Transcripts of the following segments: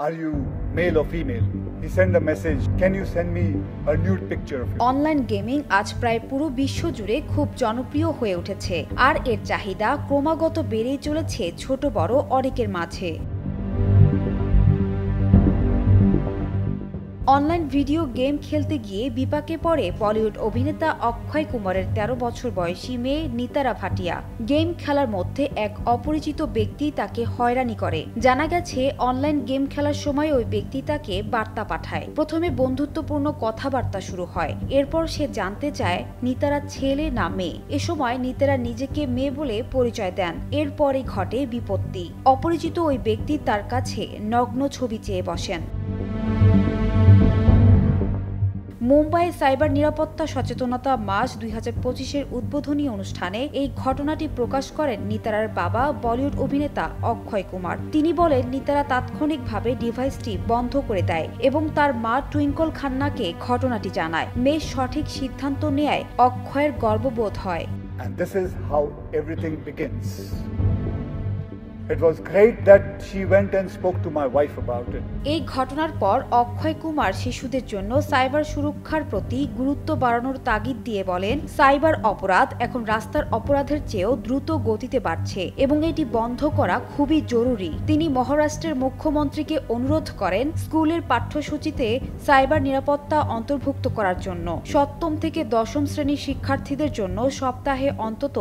Are you male or female? He sent a message, can you send me a nude picture of you? Online gaming আজ প্রায় পুরো বিশ্ব জুড়ে খুব জনপ্রিয় হয়ে উঠেছে, আর এর চাহিদা ক্রমাগত বেড়েই চলেছে ছোট বড় অনেকের মাঝে। অনলাইন ভিডিও গেম খেলতে গিয়ে বিপাকে পড়ে বলিউড অভিনেতা অক্ষয় কুমারের ১৩ বছর বয়সী মেয়ে নিতারা ভাটিয়া। গেম খেলার মধ্যে এক অপরিচিত ব্যক্তি তাকে হয়রানি করে। জানা গেছে অনলাইন গেম খেলার সময় ওই ব্যক্তি তাকে বার্তা পাঠায়। প্রথমে বন্ধুত্বপূর্ণ কথাবার্তা শুরু হয়, এরপর সে জানতে চায় নিতারা ছেলে না মেয়ে। এ সময় নিতারা নিজেকে মেয়ে বলে পরিচয় দেন। এরপরই ঘটে বিপত্তি। অপরিচিত ওই ব্যক্তি তার কাছে নগ্ন ছবি চেয়ে বসেন। মুম্বাই সাইবার নিরাপত্তা সচেতনতা মাস ২০২৫-এর উদ্বোধনী অনুষ্ঠানে এই ঘটনাটি প্রকাশ করেন নিতারার বাবা বলিউড অভিনেতা অক্ষয় কুমার। তিনি বলেন নিতারা তাৎক্ষণিকভাবে ডিভাইসটি বন্ধ করে দেয় এবং তার মা টুইঙ্কল খান্নাকে ঘটনাটি জানায়। মেয়ে সঠিক সিদ্ধান্ত নেয় অক্ষয়ের গর্ববোধ হয়। And this is how everything begins. It was great that she went and spoke to my wife about it. এই ঘটনার পর অক্ষয় কুমার শিশুদের জন্য সাইবার সুরক্ষার প্রতি গুরুত্ব বাড়ানোর তাগিদ দিয়ে বলেন, সাইবার অপরাধ এখন রাস্তার অপরাধের চেয়েও দ্রুত গতিতে বাড়ছে এবং এটি বন্ধ করা খুবই জরুরি। তিনি মহারাষ্ট্রের মুখ্যমন্ত্রীকে অনুরোধ করেন স্কুলের পাঠ্যসূচিতে সাইবার নিরাপত্তা অন্তর্ভুক্ত করার জন্য। সপ্তম থেকে দশম শ্রেণীর শিক্ষার্থীদের জন্য সপ্তাহে অন্তত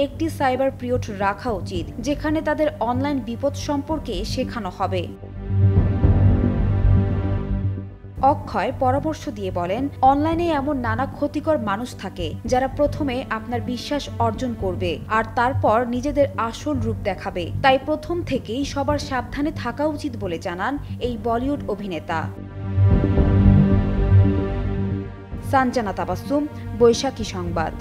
একটি সাইবার পিরিয়ড রাখা উচিত, যেখানে তাদের অনলাইন বিপদ সম্পর্কে শেখানো হবে। অক্ষয় পরামর্শ দিয়ে বলেন, অনলাইনে এমন নানা ক্ষতিকর মানুষ থাকে যারা প্রথমে আপনার বিশ্বাস অর্জন করবে আর তারপর নিজেদের আসল রূপ দেখাবে। তাই প্রথম থেকেই সবার সাবধানে থাকা উচিত বলে জানান এই বলিউড অভিনেতা। সানজানা তাবাসসুম, বৈশাখী সংবাদ।